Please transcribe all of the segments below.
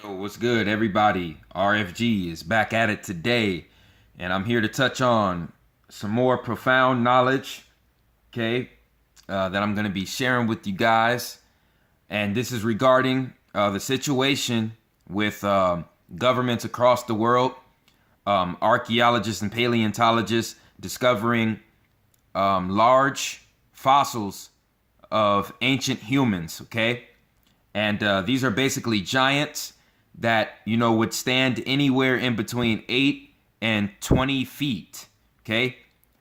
Yo, what's good, everybody? RFG is back at it today, and I'm here to touch on some more profound knowledge, okay, that I'm going to be sharing with you guys. And this is regarding the situation with governments across the world, archaeologists and paleontologists discovering large fossils of ancient humans, okay? And these are basically giants that, would stand anywhere in between 8 and 20 feet. Okay?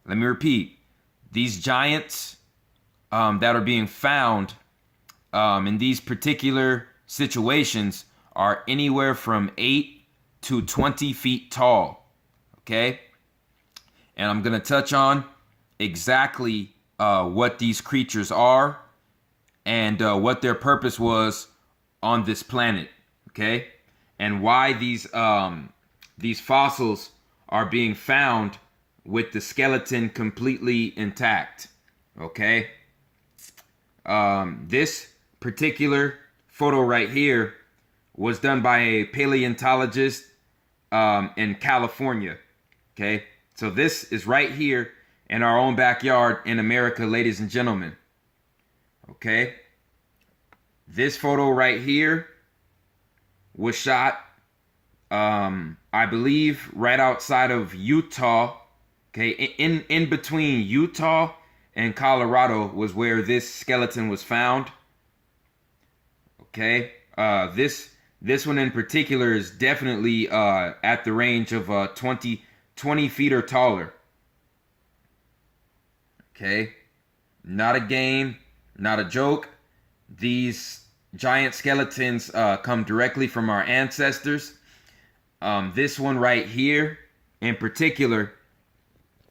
Let me repeat. These giants that are being found in these particular situations are anywhere from 8 to 20 feet tall. Okay? And I'm going to touch on exactly what these creatures are and what their purpose was on this planet, okay? And why these fossils are being found with the skeleton completely intact, okay? This particular photo right here was done by a paleontologist in California, okay? So this is right here in our own backyard in America, ladies and gentlemen. Okay, this photo right here was shot, I believe, right outside of Utah. Okay, in between Utah and Colorado was where this skeleton was found. Okay, this one in particular is definitely at the range of 20 feet or taller. Okay, not a game. Not a joke. These giant skeletons come directly from our ancestors. This one right here in particular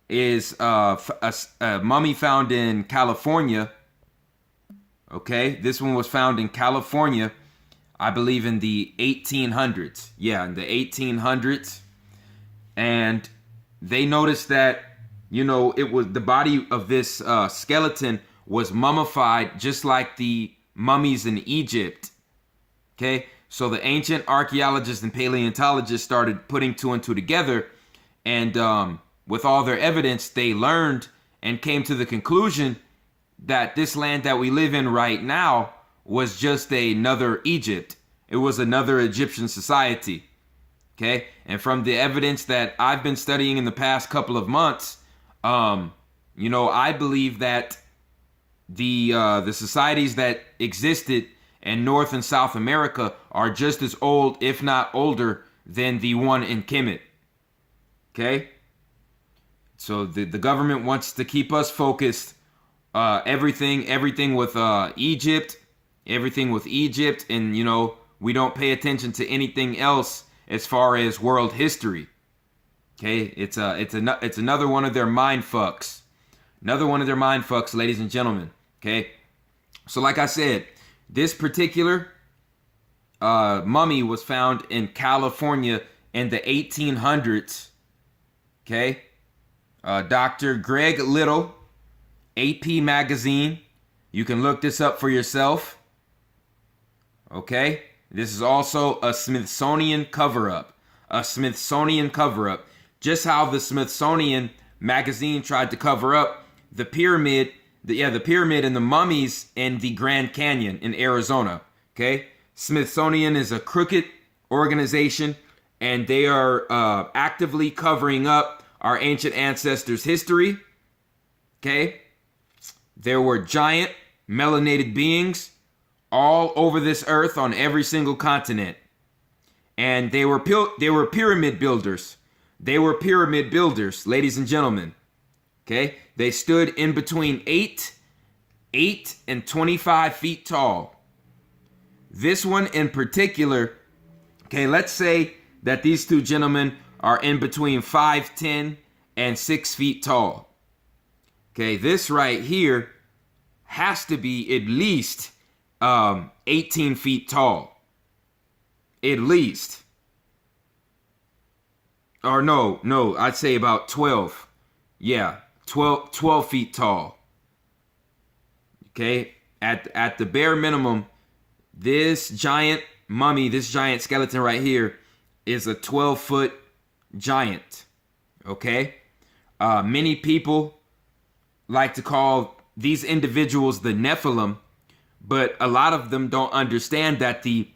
is a mummy found in California. Okay, this one was found in California, I believe in the 1800s. Yeah, in the 1800s. And they noticed that, it was the body of this skeleton was mummified just like the mummies in Egypt. Okay, so the ancient archaeologists and paleontologists started putting two and two together, and with all their evidence, they learned and came to the conclusion that this land that we live in right now was just another Egypt. It was another Egyptian society. Okay, and from the evidence that I've been studying in the past couple of months, I believe that the societies that existed in North and South America are just as old, if not older, than the one in Kemet. Okay? So the government wants to keep us focused. Everything with Egypt, and we don't pay attention to anything else as far as world history. Okay? It's another one of their mind fucks. Another one of their mind fucks, ladies and gentlemen. Okay, so like I said, this particular mummy was found in California in the 1800s. Okay, Dr. Greg Little, AP Magazine. You can look this up for yourself. Okay, this is also a Smithsonian cover-up. A Smithsonian cover-up. Just how the Smithsonian Magazine tried to cover up the pyramid. The pyramid and the mummies in the Grand Canyon in Arizona. Okay, Smithsonian is a crooked organization, and they are actively covering up our ancient ancestors' history. Okay, there were giant melanated beings all over this earth on every single continent, and they were pyramid builders. They were pyramid builders, ladies and gentlemen. Okay, they stood in between 8 and 25 feet tall. This one in particular, okay, let's say that these two gentlemen are in between 5'10" and 6 feet tall. Okay, this right here has to be at least 18 feet tall. At least. Or no, I'd say about 12. Yeah. 12 feet tall. Okay, at the bare minimum, this giant mummy, this giant skeleton right here, is a 12-foot giant. Okay? Many people like to call these individuals the Nephilim, but a lot of them don't understand that the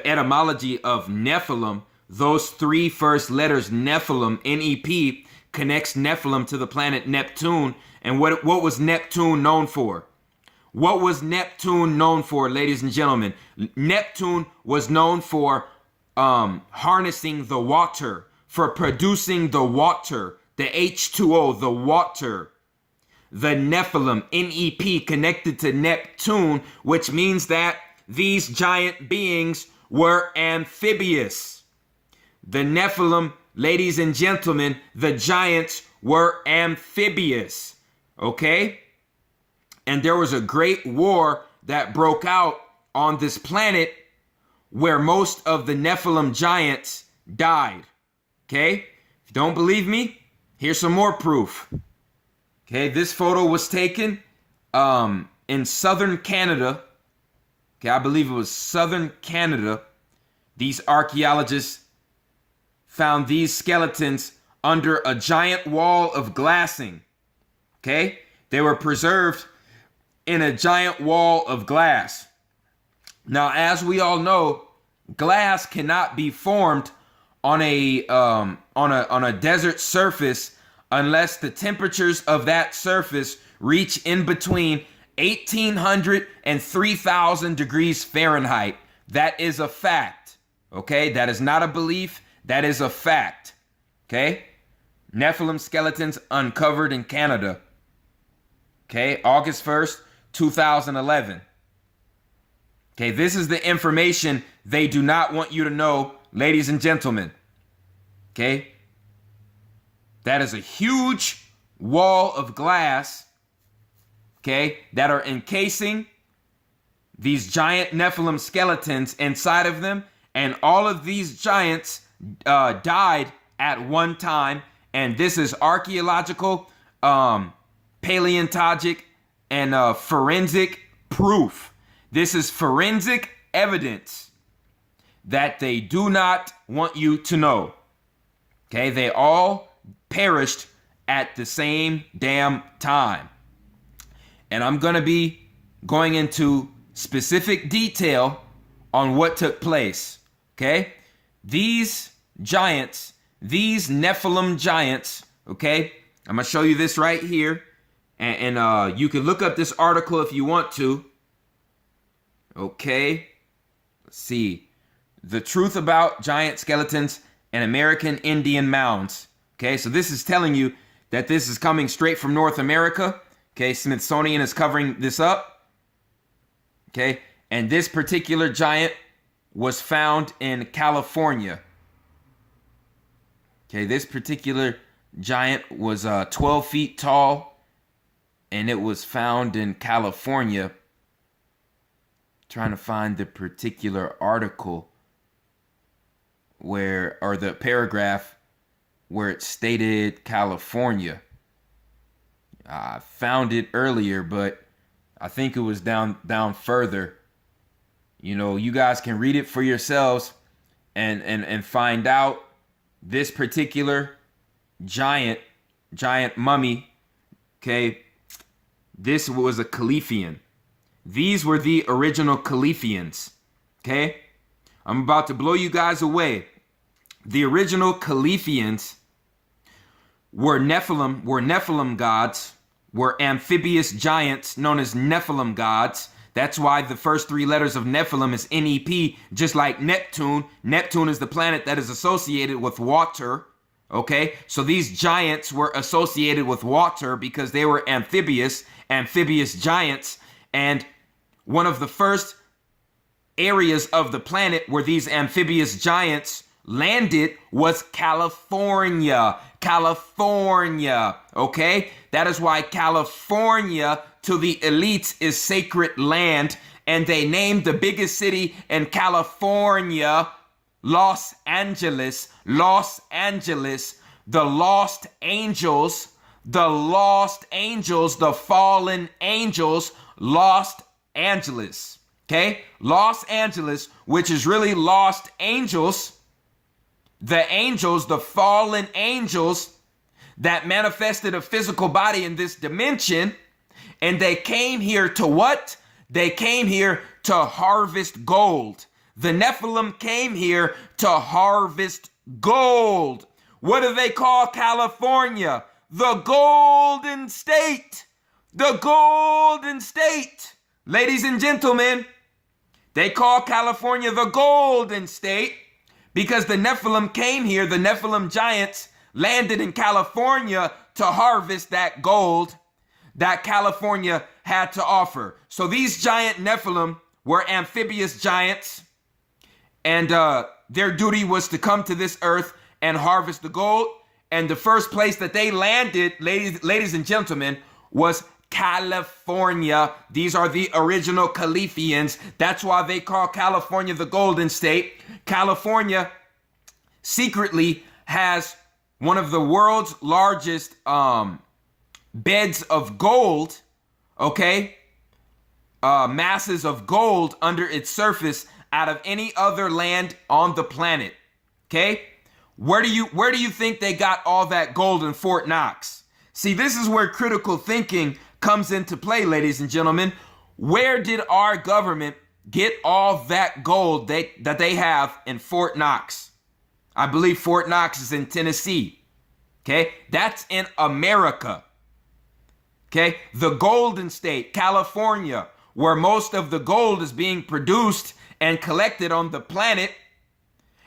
etymology of Nephilim, those three first letters, Nephilim, N-E-P, connects Nephilim to the planet Neptune. And what was Neptune known for? What was Neptune known for, ladies and gentlemen? Neptune was known for harnessing the water, for producing the water, the H2O, the water. The Nephilim, N-E-P, connected to Neptune, which means that these giant beings were amphibious. The Nephilim, ladies and gentlemen, the giants were amphibious. Okay? And there was a great war that broke out on this planet where most of the Nephilim giants died. Okay? If you don't believe me, here's some more proof. Okay, this photo was taken in southern Canada. Okay, I believe it was southern Canada. These archaeologists found these skeletons under a giant wall of glassing. Okay, they were preserved in a giant wall of glass. Now, as we all know, glass cannot be formed on a desert surface unless the temperatures of that surface reach in between 1,800 and 3,000 degrees Fahrenheit. That is a fact. Okay, that is not a belief. That is a fact. Okay, Nephilim skeletons uncovered in Canada. Okay, August 1st, 2011. Okay, this is the information they do not want you to know, ladies and gentlemen. Okay, that is a huge wall of glass, okay, that are encasing these giant Nephilim skeletons inside of them. And all of these giants died at one time. And this is archaeological, paleontologic, and forensic proof. This is forensic evidence that they do not want you to know. Okay, they all perished at the same damn time. And I'm going to be going into specific detail on what took place. Okay, these giants, these Nephilim giants, okay, I'm going to show you this right here. And you can look up this article if you want to. Okay, let's see. The truth about giant skeletons and American Indian mounds. Okay, so this is telling you that this is coming straight from North America. Okay, Smithsonian is covering this up. Okay, and this particular giant was found in California. Okay, this particular giant was 12 feet tall, and it was found in California. Trying to find the particular article where, or the paragraph where it stated California. I found it earlier, but I think it was down further. You know, you guys can read it for yourselves and find out. This particular giant mummy, okay, this was a Califian. These were the original Califians, okay? I'm about to blow you guys away. The original Califians were Nephilim gods, were amphibious giants known as Nephilim gods. That's why the first three letters of Nephilim is N-E-P, just like Neptune. Neptune is the planet that is associated with water, okay? So these giants were associated with water because they were amphibious giants. And one of the first areas of the planet where these amphibious giants landed was California. California, okay? That is why California to the elites is sacred land, and they named the biggest city in California Los Angeles. Los Angeles, the lost angels, the fallen angels, Los Angeles, Okay, Los Angeles, which is really lost angels, the fallen angels that manifested a physical body in this dimension. And they came here to what? They came here to harvest gold. The Nephilim came here to harvest gold. What do they call California? The Golden State. The Golden State. Ladies and gentlemen, they call California the Golden State because the Nephilim came here. The Nephilim giants landed in California to harvest that gold that California had to offer. So these giant Nephilim were amphibious giants, and their duty was to come to this earth and harvest the gold. And the first place that they landed, ladies and gentlemen, was California. These are the original Califians. That's why they call California the Golden State. California secretly has one of the world's largest beds of gold, okay? Masses of gold under its surface out of any other land on the planet, okay? Where do you think they got all that gold in Fort Knox? See, this is where critical thinking comes into play, ladies and gentlemen. Where did our government get all that gold that they have in Fort Knox? I believe Fort Knox is in Tennessee. Okay, that's in America. Okay, the Golden State, California, where most of the gold is being produced and collected on the planet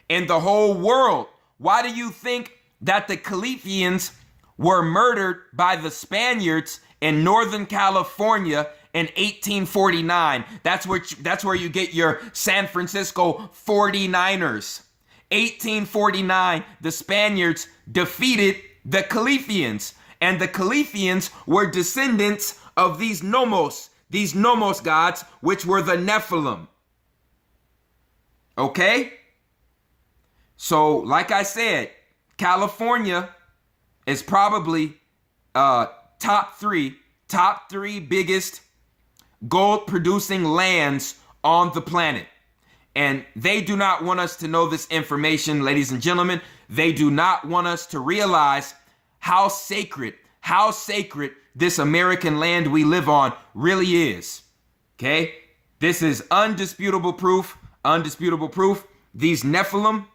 in the whole world. Why do you think that the Califians were murdered by the Spaniards in Northern California in 1849? That's where you get your San Francisco 49ers. 1849, the Spaniards defeated the Califians, and the Califians were descendants of these nomos gods, which were the Nephilim. Okay? So, like I said, California is probably top three biggest gold producing lands on the planet. And they do not want us to know this information, ladies and gentlemen. They do not want us to realize how sacred this American land we live on really is. Okay? This is undisputable proof. These Nephilim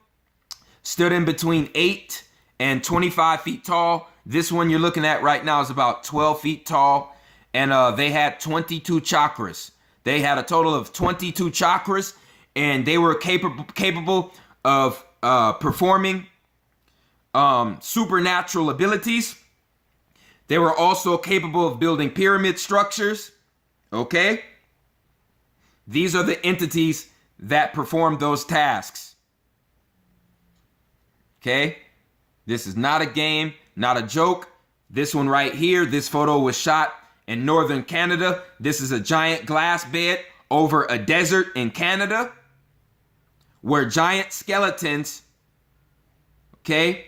stood in between 8 and 25 feet tall. This one you're looking at right now is about 12 feet tall. And they had 22 chakras. They had a total of 22 chakras. And they were capable of performing supernatural abilities. They were also capable of building pyramid structures. Okay? These are the entities that perform those tasks. Okay? This is not a game, not a joke. This one right here, this photo was shot in northern Canada. This is a giant glass bed over a desert in Canada, where giant skeletons, okay,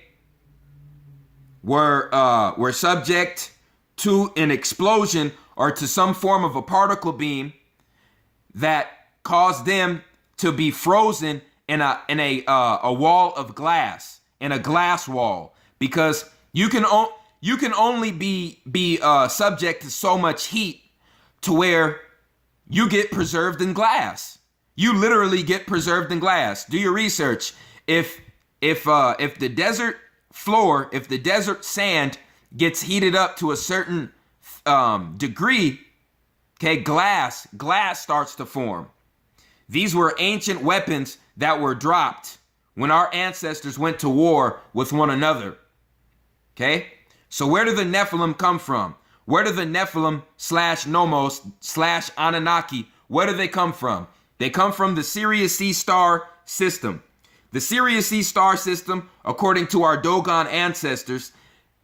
were subject to an explosion or to some form of a particle beam that caused them to be frozen in a wall of glass, in a glass wall, because you can only be subject to so much heat to where you get preserved in glass. You literally get preserved in glass. Do your research. If the desert floor, if the desert sand gets heated up to a certain degree, okay, glass starts to form. These were ancient weapons that were dropped when our ancestors went to war with one another. Okay? So where do the Nephilim come from? Where do the Nephilim / Nomos / Anunnaki, where do they come from? They come from the Sirius C star system. The Sirius C star system, according to our Dogon ancestors,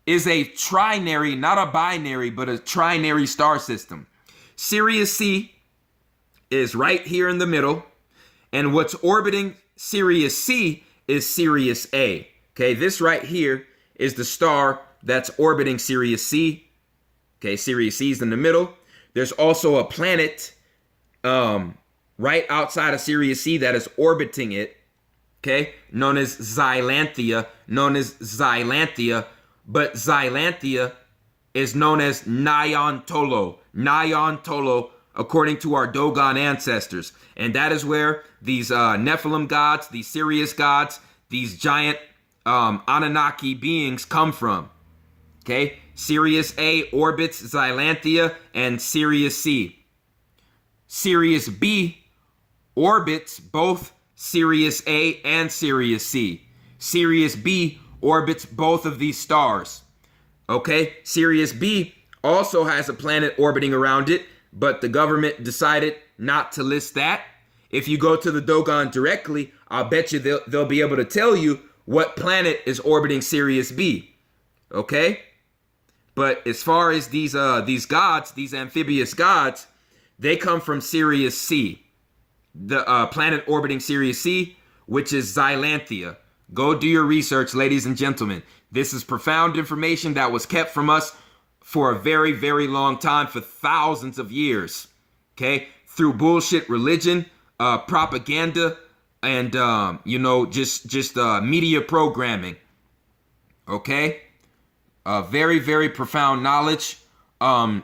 is a trinary, not a binary, but a trinary star system. Sirius C is right here in the middle, and what's orbiting Sirius C is Sirius A. Okay, this right here is the star that's orbiting Sirius C. Okay, Sirius C is in the middle. There's also a planet right outside of Sirius C that is orbiting it, okay, known as Xylanthia, but Xylanthia is known as Nyan Tolo, according to our Dogon ancestors. And that is where these Nephilim gods, these Sirius gods, these giant Anunnaki beings come from. Okay, Sirius A orbits Xylanthia and Sirius C. Sirius B orbits both Sirius A and Sirius C. Sirius B orbits both of these stars. Okay, Sirius B also has a planet orbiting around it, but the government decided not to list that. If you go to the Dogon directly, I'll bet you they'll be able to tell you what planet is orbiting Sirius B. Okay? But as far as these gods, these amphibious gods, they come from Sirius C, the planet orbiting Sirius C, which is Xylanthia. Go do your research, ladies and gentlemen. This is profound information that was kept from us for a very, very long time, for thousands of years. Okay? Through bullshit religion, propaganda, and just media programming. Okay? Very, very profound knowledge.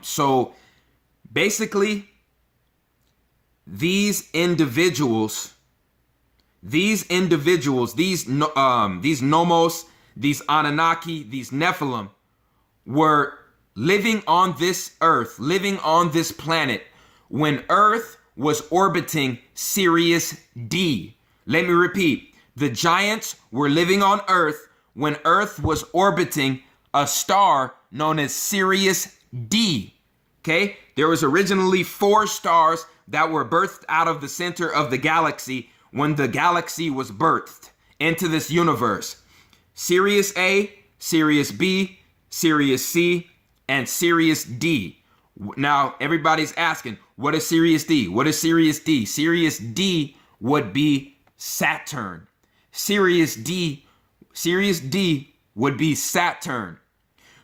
So basically, these individuals, these nomos, these Anunnaki, these Nephilim, were living on this earth, living on this planet, when Earth was orbiting Sirius D. Let me repeat. The giants were living on Earth when Earth was orbiting a star known as Sirius D. Okay? There was originally 4 stars that were birthed out of the center of the galaxy when the galaxy was birthed into this universe. Sirius A, Sirius B, Sirius C, and Sirius D. Now, everybody's asking, what is Sirius D? What is Sirius D? Sirius D would be Saturn. Sirius D would be Saturn.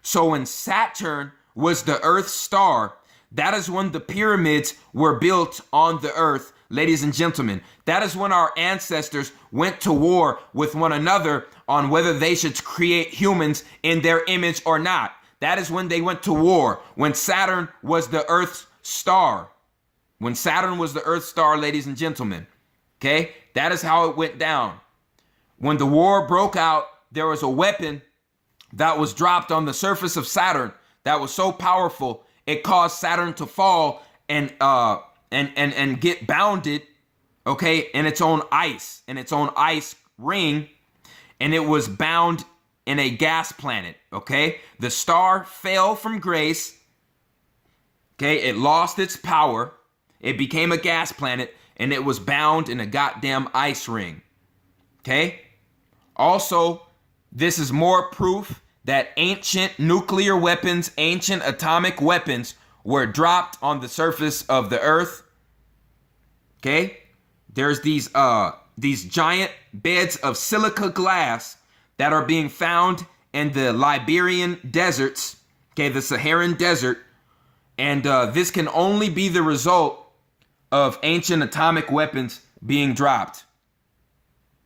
So when Saturn was the Earth's star, that is when the pyramids were built on the Earth, ladies and gentlemen. That is when our ancestors went to war with one another on whether they should create humans in their image or not. That is when they went to war, when Saturn was the Earth's star. When Saturn was the Earth's star, ladies and gentlemen. Okay? That is how it went down. When the war broke out, there was a weapon that was dropped on the surface of Saturn that was so powerful, it caused Saturn to fall and get bounded, okay, in its own ice ring, and it was bound in a gas planet, okay? The star fell from grace, okay? It lost its power, it became a gas planet, and it was bound in a goddamn ice ring, okay? Also, this is more proof that ancient nuclear weapons, ancient atomic weapons were dropped on the surface of the Earth. Okay? There's these giant beds of silica glass that are being found in the Liberian deserts, okay, the Saharan desert, and this can only be the result of ancient atomic weapons being dropped.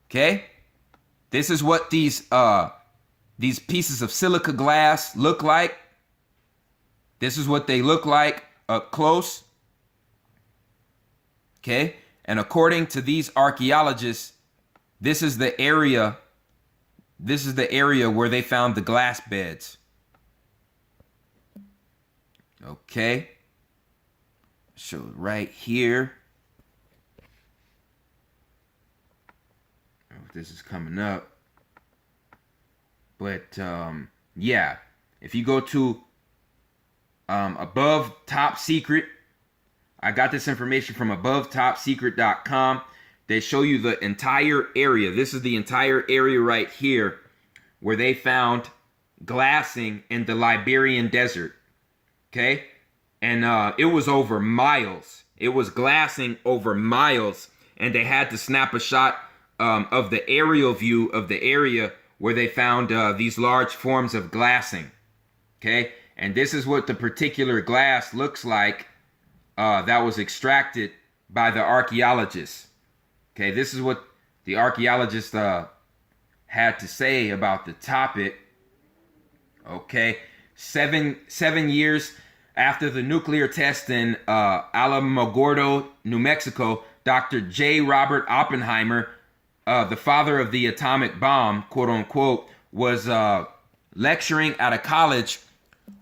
Okay? This is what these pieces of silica glass look like. This is what they look like up close. Okay? And according to these archaeologists, this is the area where they found the glass beds. Okay? So right here. Oh, this is coming up. But yeah, if you go to above top secret, I got this information from abovetopsecret.com. They show you the entire area. This is the entire area right here where they found glassing in the Liberian desert. Okay? And it was over miles. It was glassing over miles. And they had to snap a shot of the aerial view of the area where they found these large forms of glassing. Okay? And this is what the particular glass looks like that was extracted by the archaeologists. Okay, this is what the archaeologists had to say about the topic. Okay, seven years after the nuclear test in Alamogordo, New Mexico, Dr. J. Robert Oppenheimer, the father of the atomic bomb, quote unquote, was lecturing at a college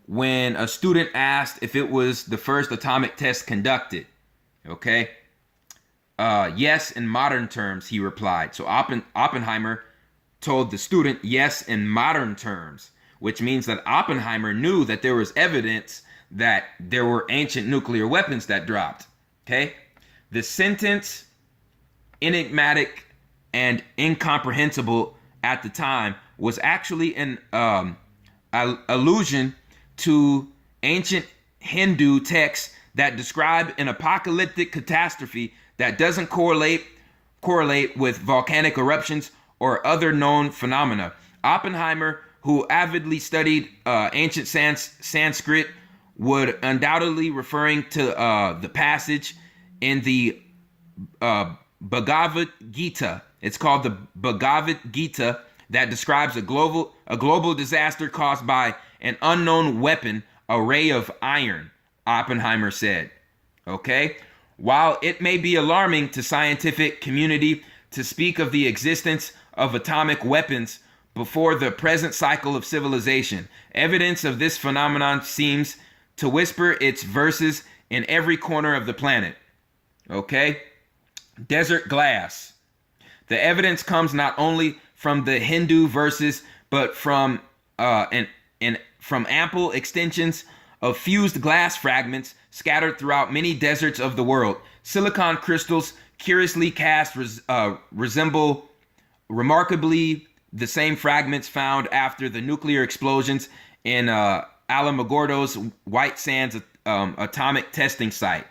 when a student asked if it was the first atomic test conducted. Okay. Yes, in modern terms, he replied. So Oppenheimer told the student, yes, in modern terms, which means that Oppenheimer knew that there was evidence that there were ancient nuclear weapons that dropped. Okay. The sentence, enigmatic and incomprehensible at the time, was actually an allusion to ancient Hindu texts that describe an apocalyptic catastrophe that doesn't correlate with volcanic eruptions or other known phenomena. Oppenheimer, who avidly studied ancient Sanskrit, would undoubtedly referring to the passage in the Bhagavad Gita. It's called the Bhagavad Gita, that describes a global disaster caused by an unknown weapon, a ray of iron, Oppenheimer said. Okay? While it may be alarming to scientific community to speak of the existence of atomic weapons before the present cycle of civilization, evidence of this phenomenon seems to whisper its verses in every corner of the planet. Okay? Desert glass. The evidence comes not only from the Hindu verses, but from from ample extensions of fused glass fragments scattered throughout many deserts of the world. Silicon crystals, curiously cast, resemble remarkably the same fragments found after the nuclear explosions in Alamogordo's White Sands atomic testing site.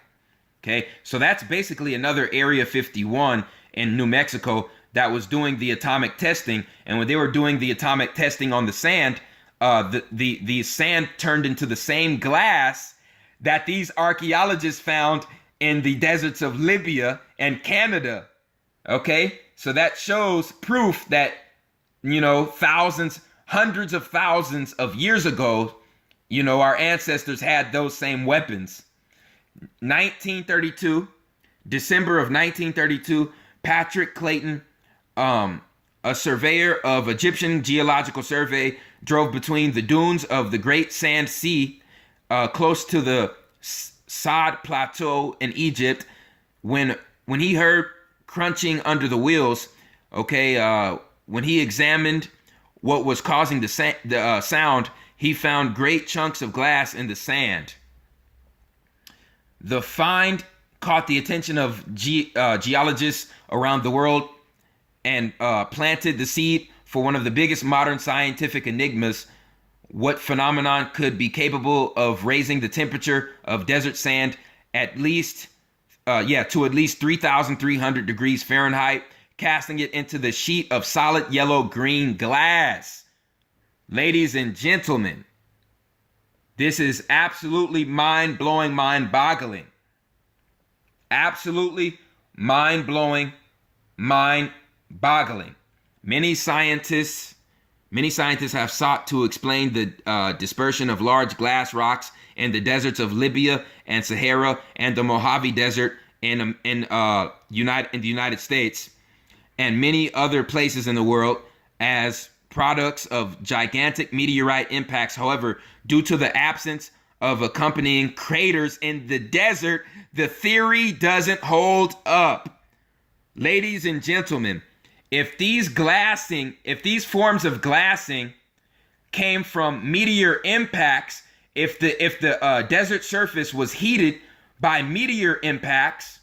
Okay, so that's basically another Area 51 in New Mexico that was doing the atomic testing. And when they were doing the atomic testing on the sand, the sand turned into the same glass that these archaeologists found in the deserts of Libya and Canada. Okay, so that shows proof that, you know, thousands, hundreds of thousands of years ago, you know, our ancestors had those same weapons. 1932, December of 1932, Patrick Clayton, a surveyor of Egyptian Geological Survey, drove between the dunes of the Great Sand Sea, close to the Saad Plateau in Egypt, when he heard crunching under the wheels. Okay, when he examined what was causing the sound, he found great chunks of glass in the sand. The find caught the attention of geologists around the world and planted the seed for one of the biggest modern scientific enigmas: what phenomenon could be capable of raising the temperature of desert sand to at least 3,300 degrees Fahrenheit, casting it into the sheet of solid yellow-green glass. Ladies and gentlemen, this is absolutely mind-blowing, mind-boggling. Absolutely mind-blowing, mind-boggling. Many scientists have sought to explain the dispersion of large glass rocks in the deserts of Libya and Sahara and the Mojave Desert in the United States and many other places in the world as products of gigantic meteorite impacts. However, due to the absence of accompanying craters in the desert, the theory doesn't hold up. Ladies and gentlemen, if these forms of glassing came from meteor impacts, if the desert surface was heated by meteor impacts,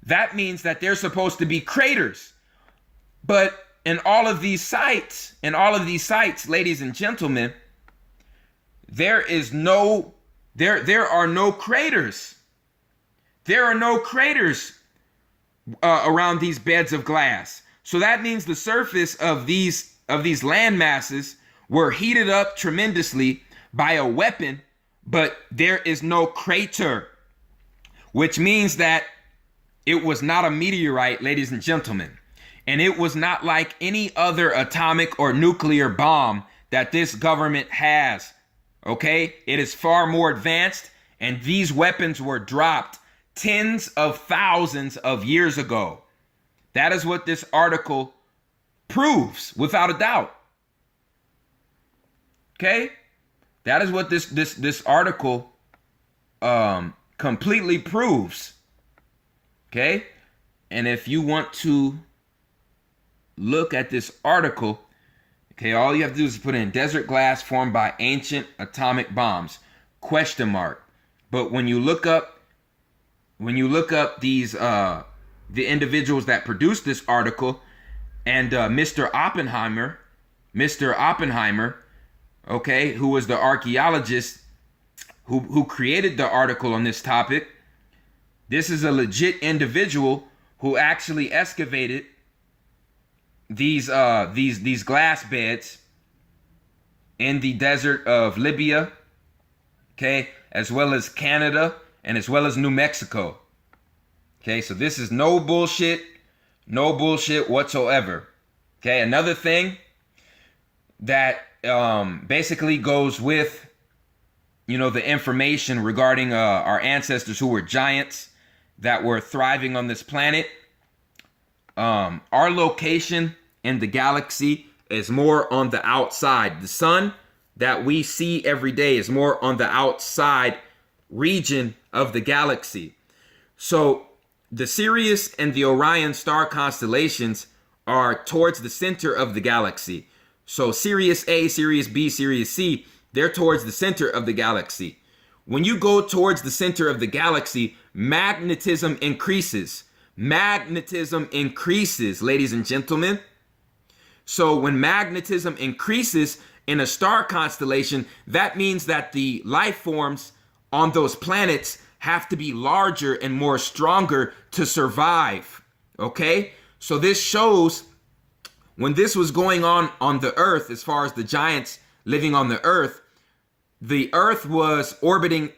that means that there's supposed to be craters. But in all of these sites, ladies and gentlemen, there are no craters. There are no craters around these beds of glass. So that means the surface of these land masses were heated up tremendously by a weapon, but there is no crater, which means that It was not a meteorite, ladies and gentlemen. And it was not like any other atomic or nuclear bomb that this government has. Okay? It is far more advanced, and these weapons were dropped tens of thousands of years ago. That is what this article proves, without a doubt. Okay? That is what this article completely proves. Okay? And if you want to look at this article, okay, all you have to do is put in desert glass formed by ancient atomic bombs, question mark. But when you look up these the individuals that produced this article, and Mr. Oppenheimer, okay, who was the archaeologist who created the article on this topic, this is a legit individual who actually excavated these glass beds in the desert of Libya, okay, as well as Canada and as well as New Mexico. Okay, so this is no bullshit whatsoever. Okay, another thing that basically goes with, you know, the information regarding our ancestors who were giants that were thriving on this planet. Our location in the galaxy is more on the outside. The sun that we see every day is more on the outside region of the galaxy. So the Sirius and the Orion star constellations are towards the center of the galaxy. So Sirius A, Sirius B, Sirius C, they're towards the center of the galaxy. When you go towards the center of the galaxy, magnetism increases. Magnetism increases, ladies and gentlemen. So when magnetism increases in a star constellation, that means that the life forms on those planets have to be larger and more stronger to survive. Okay? So this shows when this was going on the Earth, as far as the giants living on the Earth was orbiting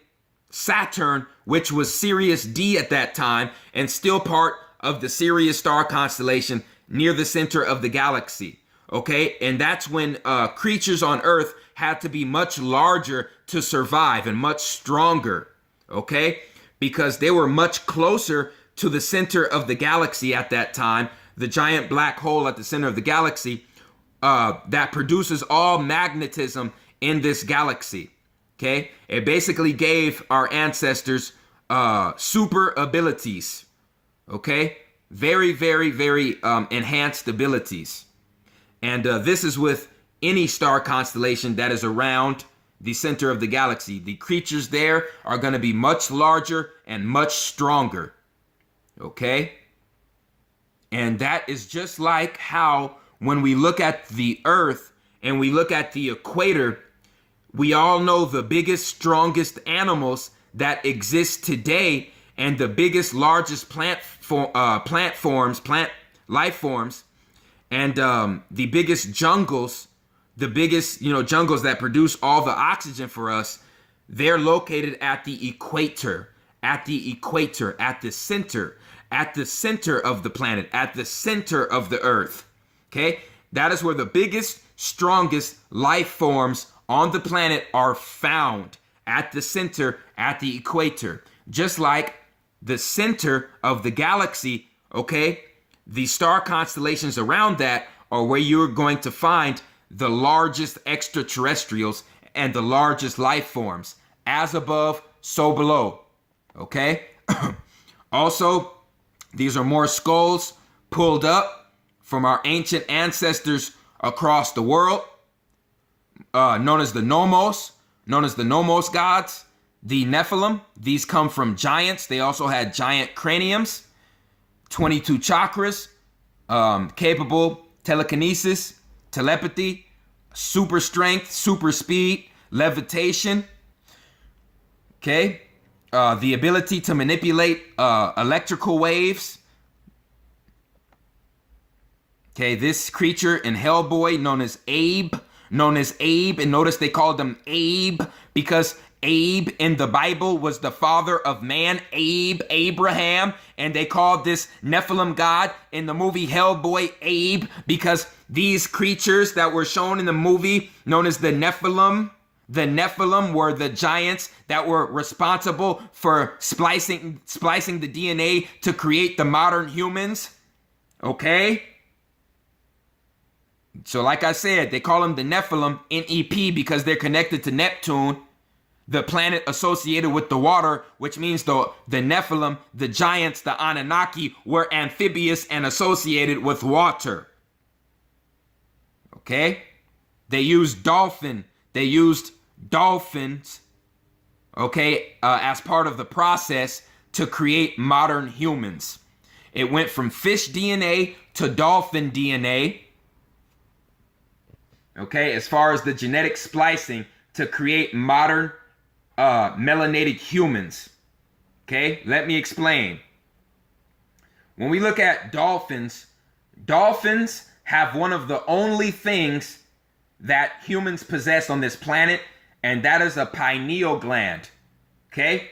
Saturn, which was Sirius D at that time, and still part of the Sirius star constellation near the center of the galaxy. Okay, and that's when creatures on Earth had to be much larger to survive and much stronger. Okay, because they were much closer to the center of the galaxy at that time, the giant black hole at the center of the galaxy that produces all magnetism in this galaxy. Okay, it basically gave our ancestors super abilities. Okay, very, very, very enhanced abilities. And this is with any star constellation that is around the center of the galaxy. The creatures there are going to be much larger and much stronger. Okay? And that is just like how when we look at the Earth and we look at the equator, we all know the biggest, strongest animals that exist today, and the biggest, largest plant life forms, and the biggest jungles, jungles that produce all the oxygen for us, they're located at the equator, at the center of the planet, at the center of the Earth. Okay? That is where the biggest, strongest life forms on the planet are found, at the center, at the equator. Just like the center of the galaxy, okay, the star constellations around that are where you're going to find the largest extraterrestrials and the largest life forms. As above, so below. Okay? Also, these are more skulls pulled up from our ancient ancestors across the world, known as the Nomos gods. The Nephilim, these come from giants. They also had giant craniums, 22 chakras, capable telekinesis, telepathy, super strength, super speed, levitation. Okay, the ability to manipulate electrical waves. Okay, this creature in Hellboy known as Abe, and notice they called him Abe because Abe in the Bible was the father of man, Abraham, and they called this Nephilim god in the movie Hellboy Abe because these creatures that were shown in the movie, known as the Nephilim were the giants that were responsible for splicing the DNA to create the modern humans. Okay? So like I said, they call them the Nephilim, N-E-P, because they're connected to Neptune, the planet associated with the water, which means the Nephilim, the giants, the Anunnaki, were amphibious and associated with water. Okay? They used dolphins, okay, as part of the process to create modern humans. It went from fish DNA to dolphin DNA, okay, as far as the genetic splicing to create modern melanated humans. Okay, let me explain. When we look at dolphins, dolphins have one of the only things that humans possess on this planet, and that is a pineal gland. Okay,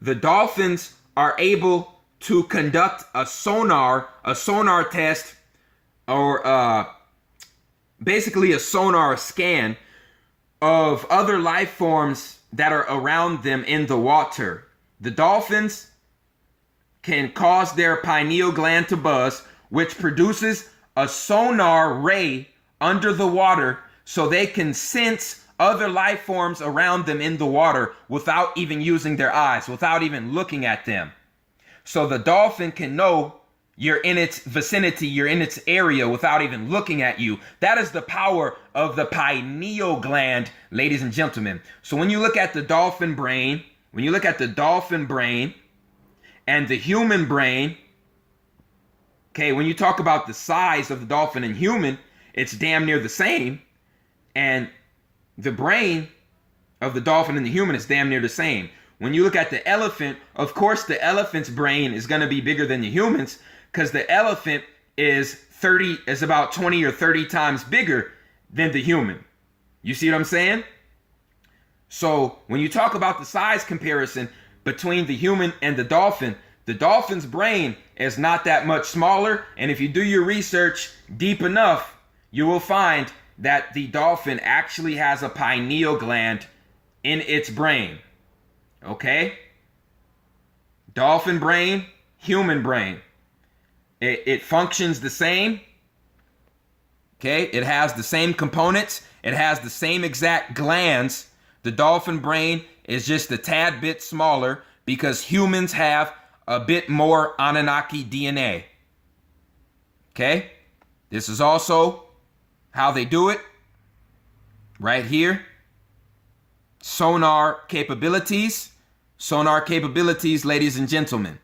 the dolphins are able to conduct a sonar test, or basically a sonar scan of other life forms that are around them in the water. The dolphins can cause their pineal gland to buzz, which produces a sonar ray under the water so they can sense other life forms around them in the water without even using their eyes, without even looking at them. So the dolphin can know you're in its vicinity, you're in its area without even looking at you. That is the power of the pineal gland, ladies and gentlemen. So when you look at the dolphin brain, and the human brain, okay, when you talk about the size of the dolphin and human, it's damn near the same. And the brain of the dolphin and the human is damn near the same. When you look at the elephant, of course the elephant's brain is going to be bigger than the human's, because the elephant is about 20 or 30 times bigger than the human. You see what I'm saying? So when you talk about the size comparison between the human and the dolphin's brain is not that much smaller. And if you do your research deep enough, you will find that the dolphin actually has a pineal gland in its brain. Okay? Dolphin brain, human brain. It functions the same. Okay? It has the same components. It has the same exact glands. The dolphin brain is just a tad bit smaller because humans have a bit more Anunnaki DNA. Okay? This is also how they do it. Right here. Sonar capabilities, ladies and gentlemen.